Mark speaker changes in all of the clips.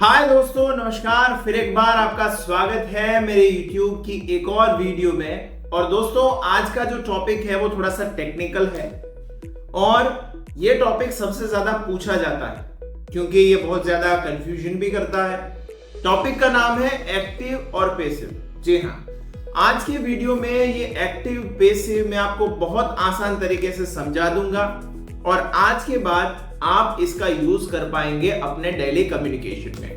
Speaker 1: हाय दोस्तों, नमस्कार। फिर एक बार आपका स्वागत है मेरे YouTube की एक और वीडियो में। और दोस्तों, आज का जो टॉपिक है वो थोड़ा सा टेक्निकल है और ये टॉपिक सबसे ज्यादा पूछा जाता है क्योंकि ये बहुत ज्यादा कंफ्यूजन भी करता है। टॉपिक का नाम है एक्टिव और पैसिव। जी हाँ, आज की वीडियो में ये एक्टिव पैसिव मैं आपको बहुत आसान तरीके से समझा दूंगा और आज के बाद आप इसका यूज कर पाएंगे अपने डेली कम्युनिकेशन में।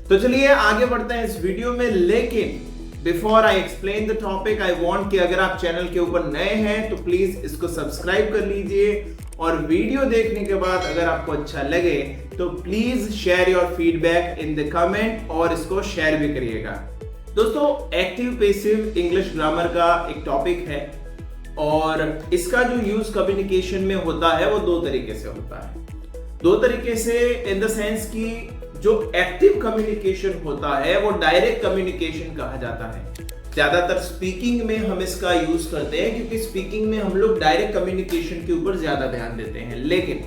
Speaker 1: तो चलिए आगे बढ़ते हैं इस वीडियो में। लेकिन before I explain the topic, I want कि अगर आप चैनल के ऊपर नए हैं तो प्लीज इसको सब्सक्राइब कर लीजिए और वीडियो देखने के बाद अगर आपको अच्छा लगे तो please share your feedback in the comment और इसको शेयर भी करिएगा। दोस्तों, एक्टिव पैसिव इंग्लिश ग्रामर का एक टॉपिक है और इसका जो यूज कम्युनिकेशन में होता है वो दो तरीके से होता है। दो तरीके से इन द सेंस कि जो एक्टिव कम्युनिकेशन होता है वो डायरेक्ट कम्युनिकेशन कहा जाता है। ज्यादातर स्पीकिंग में हम इसका यूज करते हैं क्योंकि स्पीकिंग में हम लोग डायरेक्ट कम्युनिकेशन के ऊपर ज्यादा ध्यान देते हैं। लेकिन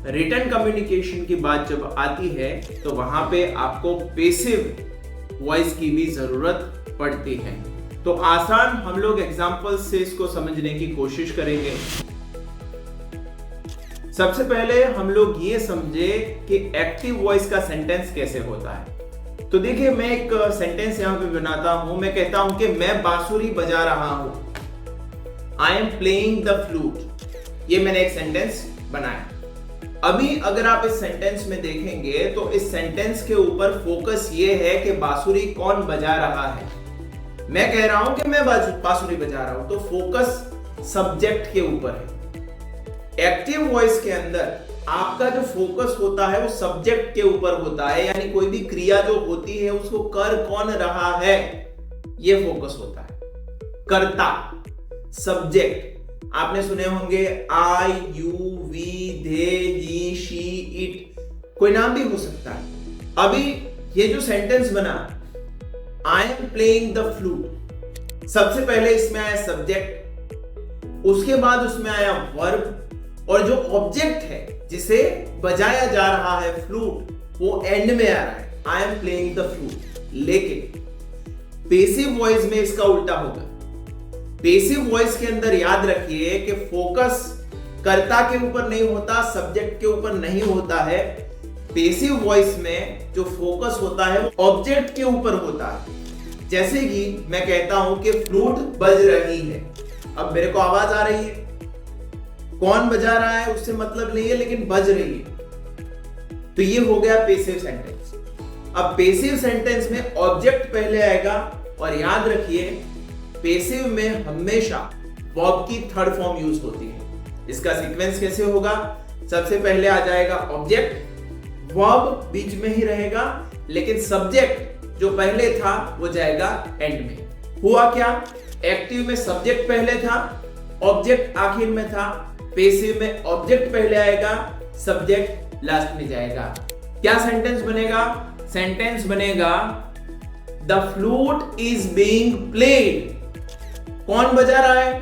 Speaker 1: रिटन कम्युनिकेशन की बात जब आती है तो वहां पे आपको पैसिव वॉइस की भी जरूरत पड़ती है। तो आसान हम लोग एग्जांपल से इसको समझने की कोशिश करेंगे। सबसे पहले हम लोग ये समझे कि एक्टिव वॉइस का सेंटेंस कैसे होता है। तो देखिए, मैं एक सेंटेंस यहां पे बनाता हूं। मैं कहता हूं कि मैं बांसुरी बजा रहा हूं, आई एम प्लेइंग द फ्लूट। ये मैंने एक सेंटेंस बनाया। अभी अगर आप इस सेंटेंस में देखेंगे तो इस सेंटेंस के ऊपर फोकस ये है कि बांसुरी कौन बजा रहा है। मैं कह रहा हूं कि मैं बांसुरी बजा रहा हूं, तो फोकस सब्जेक्ट के ऊपर है। एक्टिव वॉइस के अंदर आपका जो फोकस होता है वो सब्जेक्ट के ऊपर होता है, यानी कोई भी क्रिया जो होती है उसको कर कौन रहा है ये फोकस होता है। कर्ता, सब्जेक्ट आपने सुने होंगे I, you, we, they, he, she, it, कोई नाम भी हो सकता है। अभी ये जो सेंटेंस बना आई एम प्लेइंग द फ्लूट, सबसे पहले इसमें आया सब्जेक्ट, उसके बाद उसमें आया वर्ब और जो ऑब्जेक्ट है जिसे बजाया जा रहा है फ्लूट वो एंड में आ रहा है, आई एम प्लेइंग द फ्लूट। लेकिन पैसिव वॉइस में इसका उल्टा होगा। पैसिव वॉइस के अंदर याद रखिए कि फोकस कर्ता के ऊपर नहीं होता, सब्जेक्ट के ऊपर नहीं होता है। पैसिव वॉइस में जो फोकस होता है वो ऑब्जेक्ट के ऊपर होता है। जैसे कि मैं कहता हूं कि फ्लूट बज रही है, अब मेरे को आवाज आ रही है, कौन बजा रहा है उससे मतलब नहीं है, लेकिन बज रही है। तो ये हो गया पैसिव सेंटेंस। अब पैसिव सेंटेंस में ऑब्जेक्ट पहले आएगा और याद रखिए पैसिव में हमेशा वर्ब की थर्ड फॉर्म यूज होती है। इसका सीक्वेंस कैसे होगा? सबसे पहले आ जाएगा ऑब्जेक्ट, वर्ब बीच में ही रहेगा, लेकिन सब्जेक्ट जो पहले था वो जाएगा एंड में। हुआ क्या? एक्टिव में सब्जेक्ट पहले था, ऑब्जेक्ट आखिर में था। पैसिव में ऑब्जेक्ट पहले आएगा, सब्जेक्ट लास्ट में जाएगा। क्या सेंटेंस बनेगा? सेंटेंस बनेगा the flute is being played. कौन बजा रहा है?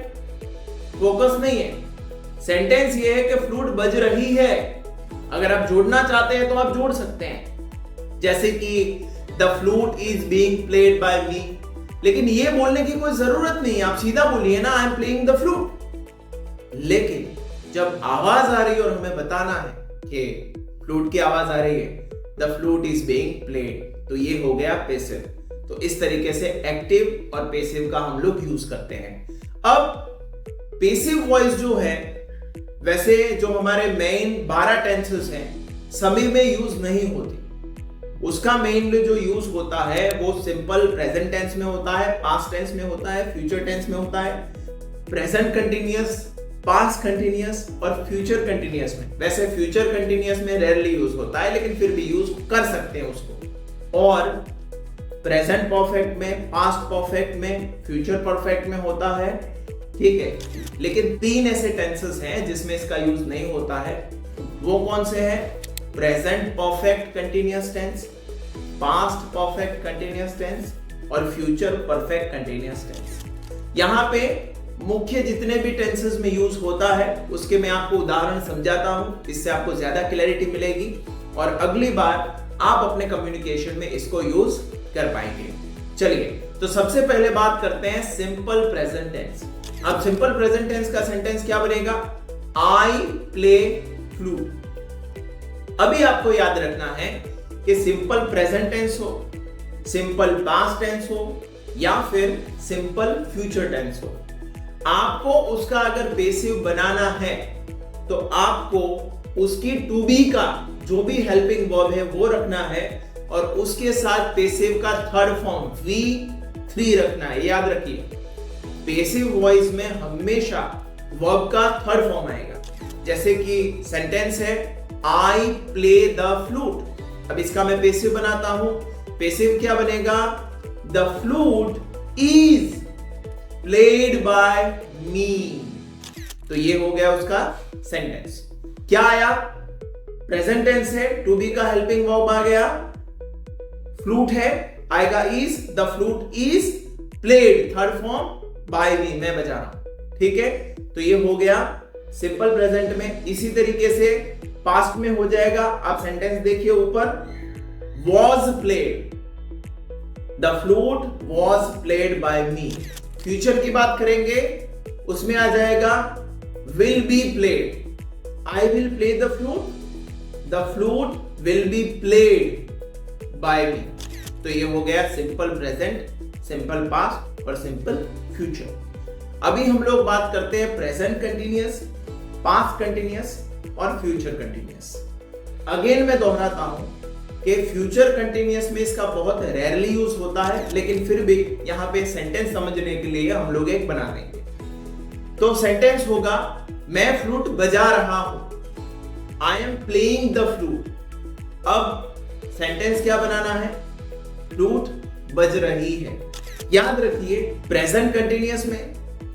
Speaker 1: फोकस नहीं है। सेंटेंस ये है कि फ्लूट बज रही है। अगर आप जोड़ना चाहते हैं तो आप जोड़ सकते हैं, जैसे कि the flute is being played by me. लेकिन ये बोलने की कोई जरूरत नहीं है, आप सीधा बोलिए ना आई एम प्लेइंग द फ्लूट। लेकिन जब आवाज आ रही है और हमें बताना है कि फ्लूट की आवाज आ रही है, the flute is being played, तो ये हो गया पैसिव। तो इस तरीके से एक्टिव और पैसिव का हम लोग यूज करते हैं। अब पैसिव वॉइस जो है, वैसे जो हमारे मेन 12 टेंसेस हैं सभी में यूज नहीं होती। उसका मेनली जो यूज होता है वो सिंपल प्रेजेंट टेंस में होता है, पास्ट टेंस में होता है, फ्यूचर टेंस में होता है, प्रेजेंट कंटिन्यूअस, पास्ट कंटिन्यूअस और फ्यूचर कंटिन्यूअस में। वैसे फ्यूचर कंटिन्यूअस में रेयरली यूज होता है, लेकिन फिर भी यूज कर सकते हैं उसको। और प्रेजेंट परफेक्ट में, पास्ट परफेक्ट में, फ्यूचर परफेक्ट में होता है, ठीक है। लेकिन 3 ऐसे टेंसेस हैं जिसमें इसका यूज नहीं होता है। वो कौन से हैं? Present perfect continuous tense, past perfect continuous tense और फ्यूचर परफेक्ट कंटिन्यूअस टेंस। यहां पे मुख्य जितने भी टेंसेस में यूज होता है उसके मैं आपको उदाहरण समझाता हूं, इससे आपको ज्यादा क्लैरिटी मिलेगी। और अगली बार आप अपने कम्युनिकेशन में इसको यूज कर पाएंगे। चलिए, तो सबसे पहले बात करते हैं सिंपल प्रेजेंट टेंस। अब सिंपल प्रेजेंट टेंस का सेंटेंस क्या बनेगा? I play flute. अभी आपको याद रखना है कि सिंपल प्रेजेंट टेंस हो, सिंपल पास्ट टेंस हो या फिर सिंपल फ्यूचर टेंस हो, आपको उसका अगर पेसिव बनाना है तो आपको उसकी टू बी का जो भी हेल्पिंग वर्ब है वो रखना है और उसके साथ पेसिव का थर्ड फॉर्म V3 रखना है। याद रखिए, पेसिव वॉइस में हमेशा वर्ब का थर्ड फॉर्म आएगा। जैसे कि सेंटेंस है आई प्ले द फ्लूट। अब इसका मैं पेसिव बनाता हूं, पेसिव क्या बनेगा? The flute is played by me. तो ये हो गया उसका सेंटेंस। क्या आया? प्रेजेंट टेंस है, टू बी का हेल्पिंग वर्ब आ गया, फ्लूट है, आएगा is, the flute is played, third form by me, मैं बजा रहा हूं। ठीक है, तो ये हो गया सिंपल प्रेजेंट में। इसी तरीके से पास्ट में हो जाएगा। आप सेंटेंस देखिए ऊपर, was played, the flute was played by me. Future की बात करेंगे, उसमें आ जाएगा will be played, I will play the flute, the flute will be played by me. तो ये हो गया सिंपल प्रेजेंट, सिंपल पास्ट और सिंपल फ्यूचर। अभी हम लोग बात करते हैं प्रेजेंट कंटिन्यूअस, पास्ट कंटिन्यूअस और फ्यूचर कंटिन्यूअस। अगेन मैं दोहराता हूं कि फ्यूचर कंटिन्यूअस में इसका बहुत रेयरली यूज होता है, लेकिन फिर भी यहां पे सेंटेंस समझने के लिए हम लोग एक बना देंगे। तो सेंटेंस होगा मैं फ्लूट बजा रहा हूं, आई एम प्लेइंग द फ्लूट। अब सेंटेंस क्या बनाना है? फ्लूट बज रही है। याद रखिए, प्रेजेंट कंटिन्यूअस में,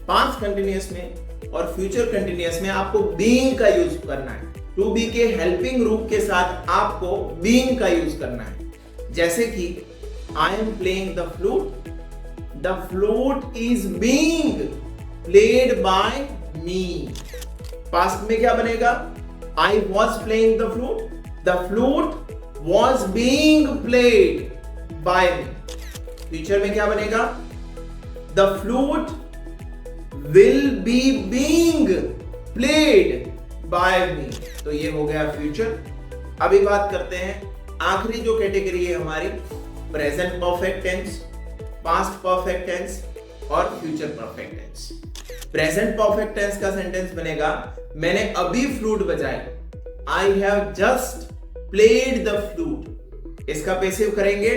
Speaker 1: पास्ट कंटिन्यूअस में और फ्यूचर कंटिन्यूअस में आपको बीइंग का यूज करना है। टू बी के हेल्पिंग रूप के साथ आपको बीइंग का यूज करना है। जैसे कि I am playing the flute, the flute is being played by me. Past में क्या बनेगा? I was playing the flute, the flute was being played by me. Future में क्या बनेगा? The flute will be being played by me. तो ये हो गया फ्यूचर। अभी बात करते हैं आखिरी जो कैटेगरी है हमारी, present perfect tense, past perfect tense और future perfect tense. Present perfect tense का सेंटेंस बनेगा मैंने अभी फ्लूट बजाया, I have just played the flute. इसका पेसिव करेंगे।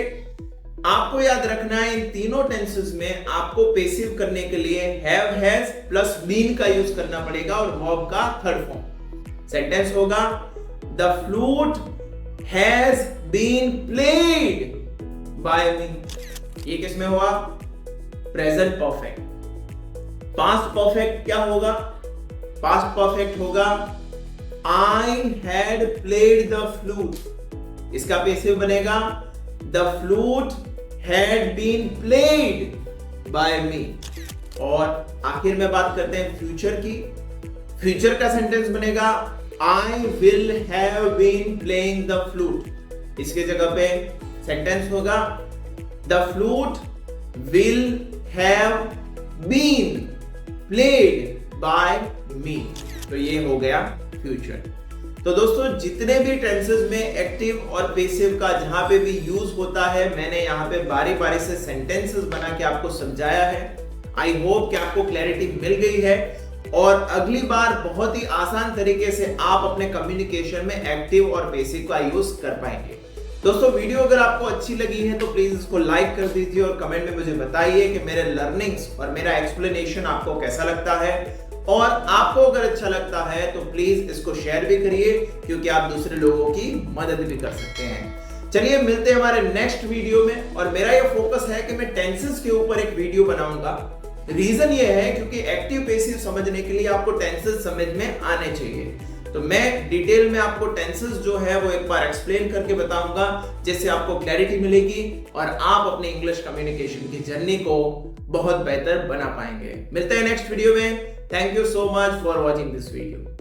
Speaker 1: आपको याद रखना है, इन तीनों टेंसेस में आपको पेसिव करने के लिए हैव, हैज प्लस बीन का यूज करना पड़ेगा और वर्ब का थर्ड फॉर्म। सेंटेंस होगा the flute has been played by me. ये किसमें हुआ? Present perfect. पास्ट परफेक्ट क्या होगा? पास्ट परफेक्ट होगा I had played the flute. इसका पेसिव बनेगा the flute had been played by me. और आखिर में बात करते हैं फ्यूचर की। फ्यूचर का सेंटेंस बनेगा I will have been playing the flute. इसके जगह पे सेंटेंस होगा the flute will have been played by me. तो ये हो गया फ्यूचर। तो दोस्तों, जितने भी टेंसेस में एक्टिव और पेसिव का जहां पे भी यूज होता है, मैंने यहाँ पे बारी बारी से सेंटेंसेस बना के आपको समझाया है। आई होप कि आपको क्लैरिटी मिल गई है और अगली बार बहुत ही आसान तरीके से आप अपने कम्युनिकेशन में एक्टिव और पेसिव का यूज कर पाएंगे। दोस्तों, वीडियो अगर आपको अच्छी लगी है तो प्लीज इसको लाइक कर दीजिए और कमेंट में मुझे बताइए कि मेरे लर्निंग्स और मेरा एक्सप्लेनेशन आपको कैसा लगता है। और आपको अगर अच्छा लगता है तो प्लीज इसको शेयर भी करिए, क्योंकि आप दूसरे लोगों की मदद भी कर सकते हैं। चलिए, मिलते हैं हमारे नेक्स्ट वीडियो में। और मेरा ये फोकस है कि मैं टेंसेस के ऊपर एक वीडियो बनाऊंगा। रीजन ये है क्योंकि एक्टिव पेसिव समझने के लिए आपको टेंसेस समझ में आने चाहिए। तो मैं डिटेल में आपको टेंसेस जो है वो एक बार एक्सप्लेन करके बताऊंगा, जिससे आपको क्लैरिटी मिलेगी और आप अपने इंग्लिश कम्युनिकेशन की जर्नी को बहुत बेहतर बना पाएंगे। मिलते हैं नेक्स्ट वीडियो में। Thank you so much for watching this video.